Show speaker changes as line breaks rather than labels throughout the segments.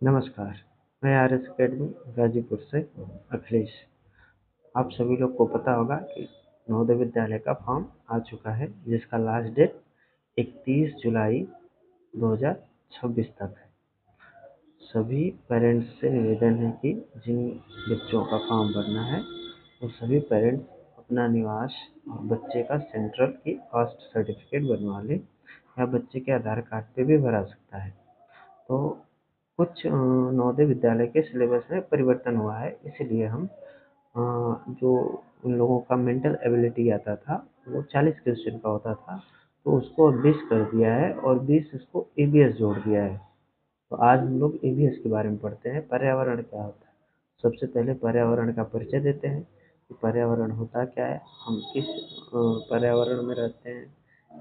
नमस्कार, मैं RS academy Ghazipur से अखिलेश। आप सभी लोग को पता होगा कि नवोदय विद्यालय का फॉर्म आ चुका है, जिसका लास्ट डेट 31 जुलाई 2026 तक है। सभी पेरेंट्स से निवेदन है कि जिन बच्चों का फॉर्म भरना है, वो सभी पेरेंट्स अपना निवास और बच्चे का सेंट्रल की कास्ट सर्टिफिकेट बनवा लें, या बच्चे के आधार कार्ड पे भी भरा सकता है। तो कुछ नवोदय विद्यालय के सिलेबस में परिवर्तन हुआ है, इसलिए हम जो उन लोगों का मेंटल एबिलिटी आता था, वो 40 क्वेश्चन का होता था, तो उसको अब 20 कर दिया है और 20 इसको ईवीएस जोड़ दिया है। तो आज हम लोग ईवीएस के बारे में पढ़ते हैं। पर्यावरण क्या होता है? सबसे पहले पर्यावरण का परिचय देते हैं कि पर्यावरण होता क्या है, हम किस पर्यावरण में रहते हैं,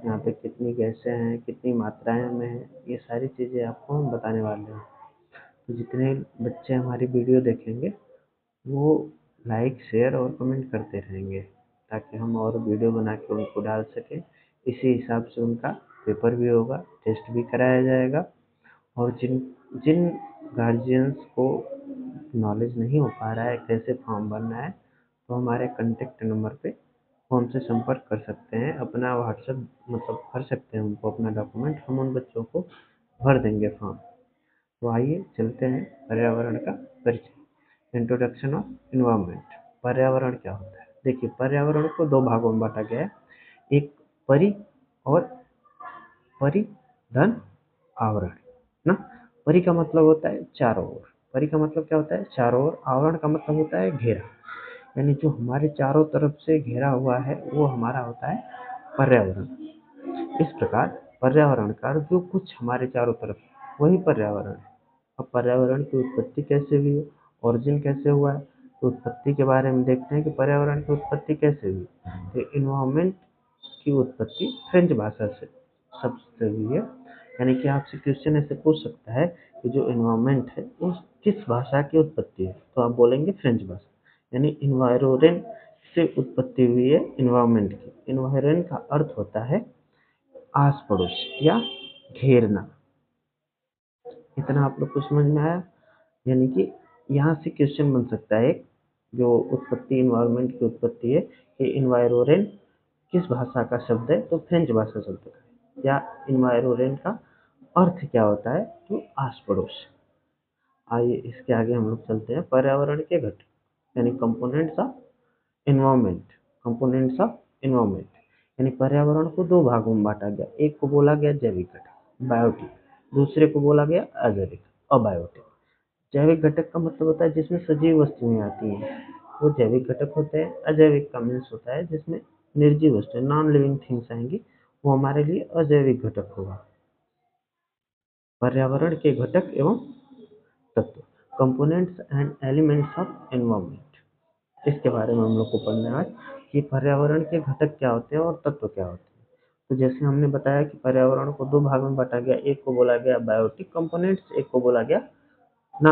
यहाँ पे कितनी गैसें हैं, कितनी मात्राएं में हैं, ये सारी चीज़ें आपको हम बताने वाले हैं। तो जितने बच्चे हमारी वीडियो देखेंगे, वो लाइक शेयर और कमेंट करते रहेंगे, ताकि हम और वीडियो बना के उनको डाल सकें। इसी हिसाब से उनका पेपर भी होगा, टेस्ट भी कराया जाएगा। और जिन जिन गार्जियंस को नॉलेज नहीं हो पा रहा है कैसे फॉर्म भरना है, तो हमारे कॉन्टैक्ट नंबर पे वो हमसे संपर्क कर सकते हैं, अपना व्हाट्सएप मतलब भर सकते हैं उनको अपना डॉक्यूमेंट, हम उन बच्चों को भर देंगे फॉर्म। तो आइए चलते हैं पर्यावरण का परिचय। Introduction of environment. पर्यावरण क्या होता है? देखिए, पर्यावरण को दो भागों में बांटा गया है, एक परि और परिधन आवरण ना। परि का मतलब होता है चारों ओर। परि का मतलब क्या होता है? चारों ओर। आवरण का मतलब होता है घेरा, यानी जो हमारे चारों तरफ से घेरा हुआ है, वो हमारा होता है पर्यावरण। इस प्रकार पर्यावरण का जो कुछ हमारे चारों तरफ, वही पर्यावरण है। अब पर्यावरण की उत्पत्ति कैसे हुई है, ओरिजिन कैसे हुआ है, तो उत्पत्ति के बारे में देखते हैं कि पर्यावरण की उत्पत्ति कैसे हुई। तो इन्वायरमेंट की उत्पत्ति फ्रेंच भाषा से शब्द से हुई है। यानी कि आपसे क्वेश्चन ऐसे पूछ सकता है कि जो इन्वायरमेंट है वो किस भाषा की उत्पत्ति है, तो आप बोलेंगे फ्रेंच भाषा। यानी इन्वायरोरेन से उत्पत्ति हुई है इन्वायरमेंट की। इन्वायरन का अर्थ होता है आस पड़ोस या घेरना। इतना आप लोग को समझ में आया? यानी कि यहाँ से क्वेश्चन बन सकता है एक, जो उत्पत्ति इन्वायरमेंट की उत्पत्ति है कि इन्वायरोरेन किस भाषा का शब्द है, तो फ्रेंच भाषा शब्द का है। या इन्वायरोरेन का अर्थ क्या होता है, तो आस पड़ोस। आइए इसके आगे हम लोग चलते हैं। पर्यावरण के घटक यानी components of environment. Components of environment यानी पर्यावरण को दो भागों में बांटा गया। एक को बोला गया जैविक घटक बायोटिक, दूसरे को बोला गया अजैविक अबायोटिक। जैविक घटक का मतलब होता है जिसमें सजीव वस्तुएं आती हैं, वो जैविक घटक होते हैं। अजैविक का मीन्स होता है जिसमें निर्जीव वस्तुएं नॉन लिविंग थिंग्स आएंगी, वो हमारे लिए अजैविक घटक होगा। पर्यावरण के घटक एवं तत्व, components and elements of environment, इसके बारे में हम लोग को पढ़ना है आज कि पर्यावरण के घटक क्या होते हैं और तत्व क्या होते हैं। तो जैसे हमने बताया कि पर्यावरण को दो भाग में बांटा गया, एक को बोला गया बायोटिक कंपोनेंट्स, एक को बोला गया ना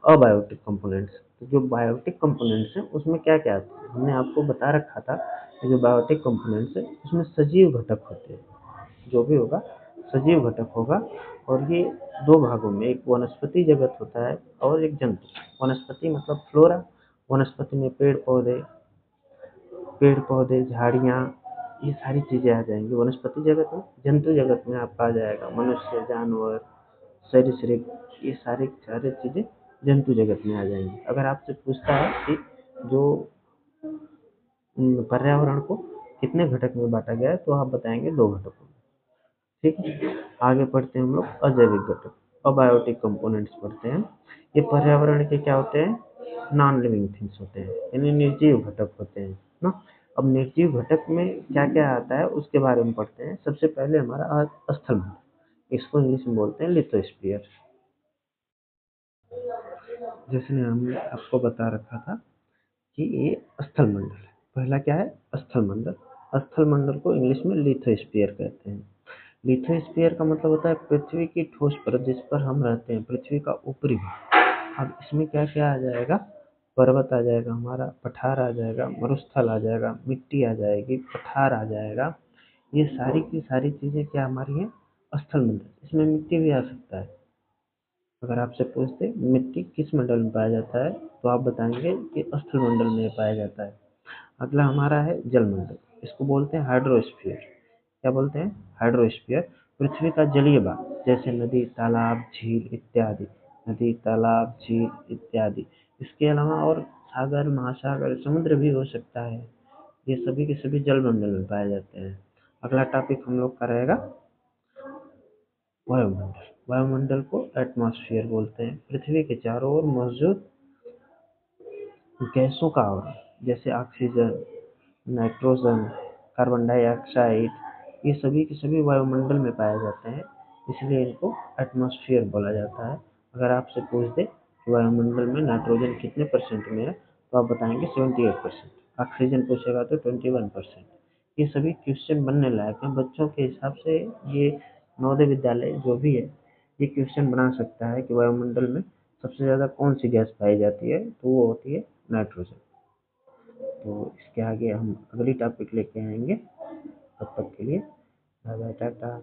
अबायोटिक कंपोनेंट्स। तो जो बायोटिक कंपोनेंट्स हैं उसमें क्या क्या आते हैं, हमने आपको बता रखा था कि जो बायोटिक कंपोनेंट्स है उसमें सजीव घटक होते हैं। जो भी होगा सजीव घटक होगा। और ये दो भागों में, एक वनस्पति जगत होता है और एक जंतु। वनस्पति मतलब फ्लोरा, वनस्पति में पेड़ पौधे झाड़ियाँ, ये सारी चीज़ें आ जाएंगी वनस्पति जगत में। जंतु जगत में आपका आ जाएगा मनुष्य, जानवर, सरीसृप, ये सारी सारी चीज़ें जंतु जगत में आ जाएंगी। अगर आपसे पूछता है कि जो पर्यावरण को कितने घटक में बांटा गया है, तो आप बताएंगे दो घटकों में। ठीक है, आगे पढ़ते हैं हम लोग अजैविक घटक, अबायोटिक कंपोनेंट्स पढ़ते हैं। ये पर्यावरण के क्या होते हैं? नॉन लिविंग थिंग्स होते हैं, यानी निर्जीव घटक होते हैं ना। अब निर्जीव घटक में क्या क्या आता है उसके बारे में पढ़ते हैं। सबसे पहले हमारा स्थलमंडल, इसको इंग्लिश में बोलते हैं लिथोस्फीयर। जैसे हमने आपको बता रखा था कि ये स्थलमंडल है। पहला क्या है? स्थलमंडल। स्थलमंडल को इंग्लिश में लिथोस्फीयर कहते हैं। लिथोस्फीयर का मतलब होता है पृथ्वी की ठोस परत जिस पर हम रहते हैं, पृथ्वी का ऊपरी भाग। अब इसमें क्या क्या आ जाएगा? पर्वत आ जाएगा, हमारा पठार आ जाएगा, मरुस्थल आ जाएगा, मिट्टी आ जाएगी, पठार आ जाएगा। ये सारी की सारी चीजें क्या हमारी हैं? स्थलमंडल। इसमें मिट्टी भी आ सकता है। अगर आपसे पूछ दे मिट्टी किस मंडल में पाया जाता है, तो आप बताएंगे कि स्थल मंडल में पाया जाता है। अगला हमारा है जलमंडल, इसको बोलते हैं हाइड्रोस्फीयर। क्या बोलते हैं? हाइड्रोस्फीयर। पृथ्वी का जलीय भाग जैसे नदी, तालाब, झील इत्यादि। नदी, तालाब, झील इत्यादि। इसके अलावा और सागर, महासागर, समुद्र भी हो सकता है। ये सभी के सभी जलमंडल में पाए जाते हैं। अगला टॉपिक हम लोग का रहेगा वायुमंडल। वायुमंडल को एटमॉस्फेयर बोलते हैं। पृथ्वी के चारों ओर मौजूद गैसों का आवरण, जैसे ऑक्सीजन, नाइट्रोजन, कार्बन डाइऑक्साइड, ये सभी के सभी वायुमंडल में पाए जाते हैं, इसलिए इनको एटमॉस्फेयर बोला जाता है। अगर आपसे पूछ दे कि वायुमंडल में नाइट्रोजन कितने परसेंट में है, तो आप बताएंगे 78%। ऑक्सीजन पूछेगा तो 21%। ये सभी क्वेश्चन बनने लायक हैं बच्चों के हिसाब से। ये नवोदय विद्यालय जो भी है, ये क्वेश्चन बना सकता है कि वायुमंडल में सबसे ज़्यादा कौन सी गैस पाई जाती है, तो वो होती है नाइट्रोजन। तो इसके आगे हम अगली टॉपिक लेके आएंगे। तब तक के लिए बाय बाय, टाटा।